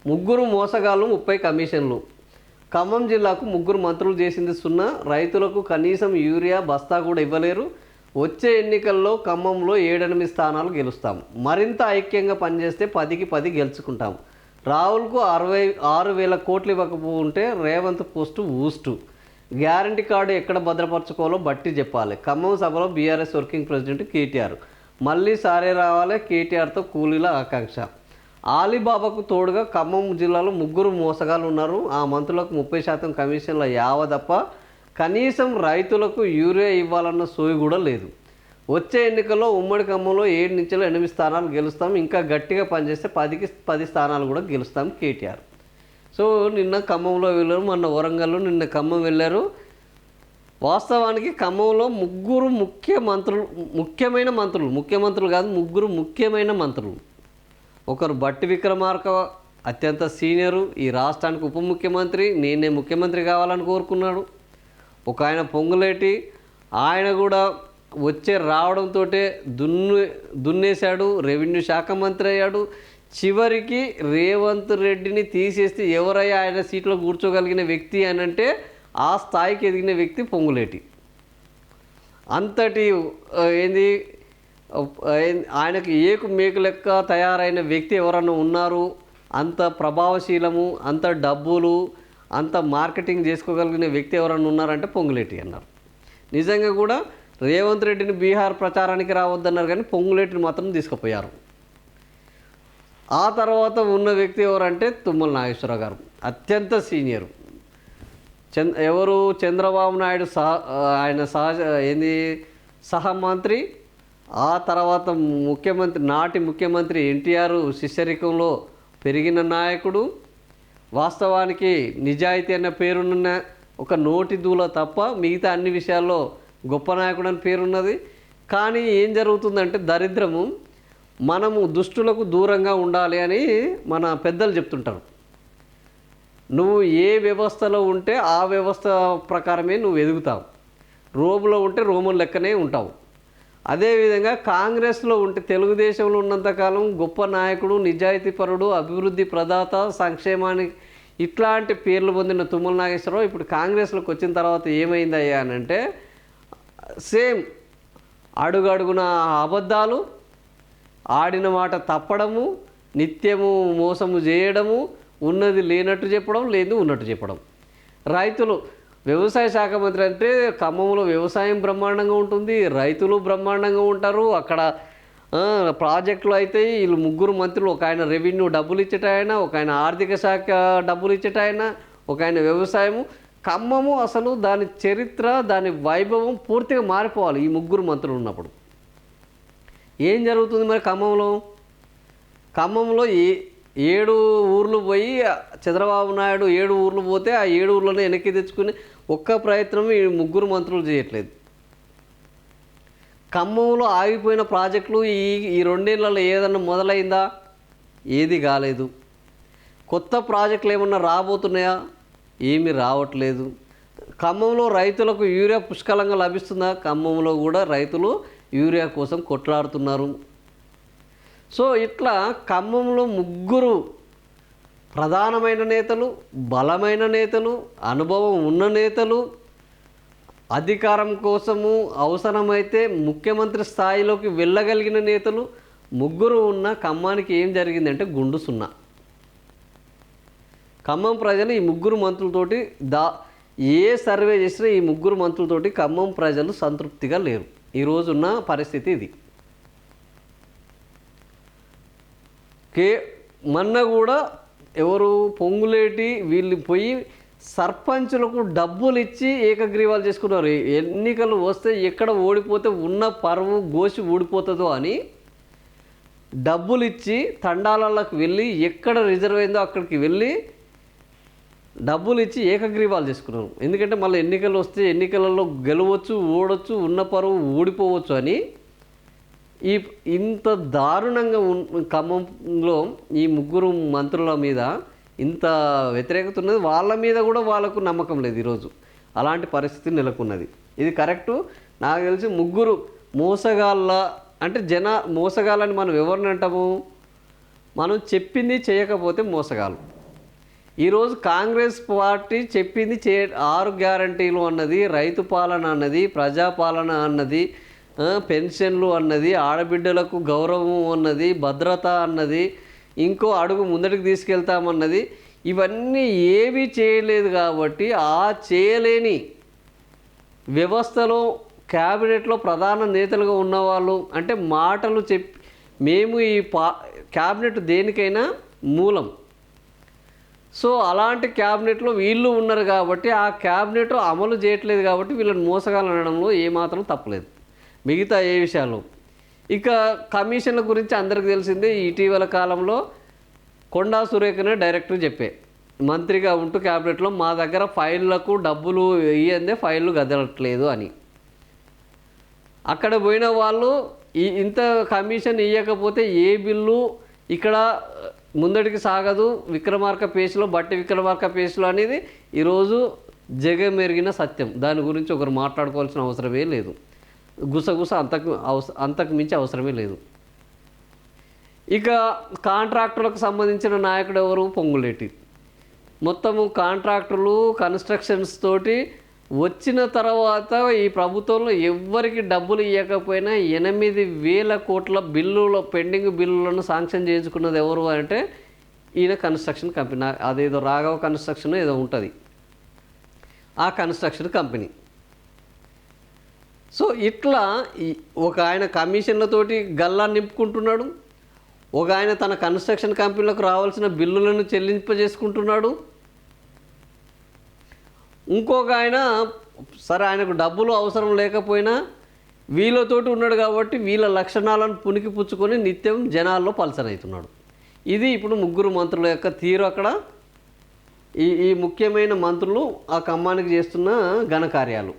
ముగ్గురు మోసగాళ్ళు 30 కమిషన్లు. ఖమ్మం జిల్లాకు ముగ్గురు మంత్రులు చేసింది సున్నా. రైతులకు కనీసం యూరియా బస్తా కూడా ఇవ్వలేరు. వచ్చే ఎన్నికల్లో ఖమ్మంలో 7-8 స్థానాలు గెలుస్తాం. మరింత ఐక్యంగా పనిచేస్తే 10కి 10 గెలుచుకుంటాం. రాహుల్కు 66,000 కోట్లు ఇవ్వకపోతే రేవంత్ పోస్టు ఊస్టు. గ్యారంటీ కార్డు ఎక్కడ భద్రపరచుకోవాలో బట్టి చెప్పాలి. ఖమ్మం సభలో బీఆర్ఎస్ వర్కింగ్ ప్రెసిడెంట్ కేటీఆర్. మళ్ళీ సారే రావాలి, కేటీఆర్తో కూలీల ఆకాంక్ష. ఆలీబాబాకు తోడుగా ఖమ్మం జిల్లాలో ముగ్గురు మోసగాళ్ళు ఉన్నారు. ఆ మంత్రులకు 30% కమిషన్ల యావ తప్ప కనీసం రైతులకు యూరియా ఇవ్వాలన్న సోయి కూడా లేదు. వచ్చే ఎన్నికల్లో ఉమ్మడి ఖమ్మంలో 7-8 స్థానాలు గెలుస్తాం. ఇంకా గట్టిగా పనిచేస్తే 10కి 10 స్థానాలు కూడా గెలుస్తాం కేటీఆర్. సో నిన్న ఖమ్మంలో వెళ్ళారు, మొన్న వరంగల్లో, నిన్న ఖమ్మం వెళ్ళారు. వాస్తవానికి ఖమ్మంలో ముగ్గురు ముఖ్యమైన మంత్రులు, ముఖ్యమంత్రులు కాదు, ముగ్గురు ముఖ్యమైన మంత్రులు. ఒకరు బట్టి విక్రమార్క, అత్యంత సీనియరు, ఈ రాష్ట్రానికి ఉప ముఖ్యమంత్రి, నేనే ముఖ్యమంత్రి కావాలని కోరుకున్నాడు. ఒక ఆయన పొంగులేటి, ఆయన కూడా రావడంతో దున్నేశాడు, రెవెన్యూ శాఖ మంత్రి అయ్యాడు. చివరికి రేవంత్ రెడ్డిని తీసేస్తే ఎవరయ్యా ఆయన సీట్లో కూర్చోగలిగిన వ్యక్తి అని అంటే ఆ స్థాయికి ఎదిగిన వ్యక్తి పొంగులేటి. అంతటి ఆయనకు ఏకు మేకు లెక్క తయారైన వ్యక్తి ఎవరన్నా ఉన్నారు, అంత ప్రభావశీలము, అంత డబ్బులు, అంత మార్కెటింగ్ చేసుకోగలిగిన వ్యక్తి ఎవరన్నా ఉన్నారంటే పొంగులేటి అన్నారు. నిజంగా కూడా రేవంత్ రెడ్డిని బీహార్ ప్రచారానికి రావద్దన్నారు, కానీ పొంగులేటిని మాత్రం తీసుకుపోయారు. ఆ తర్వాత ఉన్న వ్యక్తి ఎవరంటే తుమ్మల నాగేశ్వరరావు గారు, అత్యంత సీనియరు. చంద్రబాబు నాయుడు సహమంత్రి, ఆ తర్వాత నాటి ముఖ్యమంత్రి ఎన్టీఆర్ శిష్యరికంలో పెరిగిన నాయకుడు. వాస్తవానికి నిజాయితీ అన్న పేరున్న ఒక నోటి దూల తప్ప మిగతా అన్ని విషయాల్లో గొప్ప నాయకుడు అని పేరున్నది. కానీ ఏం జరుగుతుందంటే దరిద్రము, మనము దుష్టులకు దూరంగా ఉండాలి అని మన పెద్దలు చెప్తుంటారు. నువ్వు ఏ వ్యవస్థలో ఉంటే ఆ వ్యవస్థ ప్రకారమే నువ్వు ఎదుగుతావు. రోములో ఉంటే రోముల లెక్కనే ఉంటావు. అదేవిధంగా కాంగ్రెస్లో ఉంటే, తెలుగుదేశంలో ఉన్నంతకాలం గొప్ప నాయకుడు, నిజాయితీపరుడు, అభివృద్ధి ప్రదాత, సంక్షేమానికి ఇట్లాంటి పేర్లు పొందిన తుమ్మల నాగేశ్వరరావు ఇప్పుడు కాంగ్రెస్లోకి వచ్చిన తర్వాత ఏమైందయ్యా అని అంటే సేమ్ అడుగడుగున అబద్ధాలు, ఆడిన మాట తప్పడము, నిత్యము మోసము చేయడము, ఉన్నది లేనట్టు చెప్పడం, లేదు ఉన్నట్టు చెప్పడం. రైతులు, వ్యవసాయ శాఖ మంత్రి అంటే ఖమ్మంలో వ్యవసాయం బ్రహ్మాండంగా ఉంటుంది, రైతులు బ్రహ్మాండంగా ఉంటారు. అక్కడ ప్రాజెక్టులు అయితే వీళ్ళు ముగ్గురు మంత్రులు, ఒక ఆయన రెవెన్యూ డబ్బులు ఇచ్చేటాయన, ఒక ఆయన ఆర్థిక శాఖ డబ్బులు ఇచ్చేటాయన, ఒక ఆయన వ్యవసాయము. ఖమ్మము అసలు దాని చరిత్ర, దాని వైభవం పూర్తిగా మారిపోవాలి ఈ ముగ్గురు మంత్రులు ఉన్నప్పుడు. ఏం జరుగుతుంది మరి ఖమ్మంలో 7 ఊర్లు పోయి చంద్రబాబు నాయుడు 7 ఊర్లు పోతే ఆ 7 ఊర్లను వెనక్కి తెచ్చుకుని ఒక్క ప్రయత్నం ఈ ముగ్గురు మంత్రులు చేయట్లేదు. ఖమ్మంలో ఆగిపోయిన ప్రాజెక్టులు ఈ 2 ఏళ్లలో ఏదన్నా మొదలైందా? ఏది కాలేదు. కొత్త ప్రాజెక్టులు ఏమన్నా రాబోతున్నాయా? ఏమీ రావట్లేదు. ఖమ్మంలో రైతులకు యూరియా పుష్కలంగా లభిస్తుందా? ఖమ్మంలో కూడా రైతులు యూరియా కోసం కొట్లాడుతున్నారు. సో ఇట్లా ఖమ్మంలో ముగ్గురు ప్రధానమైన నేతలు, బలమైన నేతలు, అనుభవం ఉన్న నేతలు, అధికారం కోసము అవసరమైతే ముఖ్యమంత్రి స్థాయిలోకి వెళ్ళగలిగిన నేతలు ముగ్గురు ఉన్న ఖమ్మానికి ఏం జరిగిందంటే గుండు సున్నా. ఖమ్మం ప్రజలు ఈ ముగ్గురు మంత్రులతోటి ఏ సర్వే చేసినా ఈ ముగ్గురు మంత్రులతోటి ఖమ్మం ప్రజలు సంతృప్తిగా లేరు. ఈరోజున్న పరిస్థితి ఇది. మొన్న కూడా ఎవరు పొంగులేటి వీళ్ళు పోయి సర్పంచులకు డబ్బులు ఇచ్చి ఏకగ్రీవాలు చేసుకున్నారు. ఎన్నికలు వస్తే ఎక్కడ ఓడిపోతే ఉన్న పరువు గోసి ఊడిపోతుందో అని డబ్బులు ఇచ్చి తండాలకు వెళ్ళి ఎక్కడ రిజర్వ్ అయిందో అక్కడికి వెళ్ళి డబ్బులు ఇచ్చి ఏకగ్రీవాలు చేసుకున్నారు. ఎందుకంటే మళ్ళీ ఎన్నికలు వస్తే ఎన్నికలలో గెలవచ్చు, ఓడవచ్చు, ఉన్న పరువు ఊడిపోవచ్చు అని ఇంత దారుణంగా ఖమ్మంలో ఈ ముగ్గురు మంత్రుల మీద ఇంత వ్యతిరేకత ఉన్నది. వాళ్ళ మీద కూడా వాళ్ళకు నమ్మకం లేదు ఈరోజు. అలాంటి పరిస్థితి నెలకొన్నది. ఇది కరెక్టు. నాకు తెలిసి ముగ్గురు మోసగాళ్ళ అంటే మోసగాళ్ళని మనం ఎవరిని అంటాము? మనం చెప్పింది చేయకపోతే మోసగాళ్ళు. ఈరోజు కాంగ్రెస్ పార్టీ చెప్పింది 6 గ్యారంటీలు అన్నది, రైతు పాలన అన్నది, ప్రజాపాలన అన్నది, పెన్షన్లు అన్నది, ఆడబిడ్డలకు గౌరవం అన్నది, భద్రత అన్నది, ఇంకో అడుగు ముందడికి తీసుకెళ్తామన్నది. ఇవన్నీ ఏమీ చేయలేదు కాబట్టి ఆ చేయలేని వ్యవస్థలో క్యాబినెట్లో ప్రధాన నేతలుగా ఉన్నవాళ్ళు అంటే మాటలు చెప్పి మేము ఈ క్యాబినెట్ దేనికైనా మూలం. సో అలాంటి క్యాబినెట్లో వీళ్ళు ఉన్నారు కాబట్టి ఆ క్యాబినెట్ అమలు చేయట్లేదు కాబట్టి వీళ్ళని మోసగాలనడంలో ఏమాత్రం తప్పలేదు మిగతా ఏ విషయాలు. ఇక కమిషన్ల గురించి అందరికీ తెలిసిందే. ఇటీవల కాలంలో కొండా సురేఖనే డైరెక్టర్ చెప్పే మంత్రిగా ఉంటూ క్యాబినెట్లో మా దగ్గర ఫైళ్ళకు డబ్బులు ఇయ్యందే ఫైళ్ళు కదలట్లేదు అని. అక్కడ పోయిన వాళ్ళు ఇంత కమిషన్ ఇవ్వకపోతే ఏ బిల్లు ఇక్కడ ముందడికి సాగదు. విక్రమార్క పేసులో బట్టి విక్రమార్క పేసులో అనేది ఈరోజు జగమెరిగిన సత్యం. దాని గురించి ఒకరు మాట్లాడుకోవాల్సిన అవసరమే లేదు. గుసగుస అంతకు మించి అవసరమే లేదు. ఇక కాంట్రాక్టర్లకు సంబంధించిన నాయకుడు ఎవరు? పొంగులేటి. మొత్తము కాంట్రాక్టర్లు కన్స్ట్రక్షన్స్ తోటి వచ్చిన తర్వాత ఈ ప్రభుత్వంలో ఎవ్వరికి డబ్బులు ఇవ్వకపోయినా 8,000 కోట్ల బిల్లుల పెండింగ్ బిల్లులను శాంక్షన్ చేయించుకున్నది ఎవరు అంటే ఈయన కన్స్ట్రక్షన్ కంపెనీ. అదేదో రాఘవ కన్స్ట్రక్షన్ ఏదో ఉంటుంది, ఆ కన్స్ట్రక్షన్ కంపెనీ. సో ఇట్లా ఒక ఆయన కమిషన్లతోటి గల్లా నింపుకుంటున్నాడు, ఒక ఆయన తన కన్స్ట్రక్షన్ కంపెనీలకు రావాల్సిన బిల్లులను చెల్లింపజేసుకుంటున్నాడు, ఇంకొక ఆయన సరే ఆయనకు డబ్బులు అవసరం లేకపోయినా వీళ్ళతోటి ఉన్నాడు కాబట్టి వీళ్ళ లక్షణాలను పునికి పుచ్చుకొని నిత్యం జనాల్లో పలసనవుతున్నాడు. ఇది ఇప్పుడు ముగ్గురు మంత్రుల యొక్క తీరు. అక్కడ ఈ ముఖ్యమైన మంత్రులు ఆ ఖమ్మానికి చేస్తున్న ఘనకార్యాలు.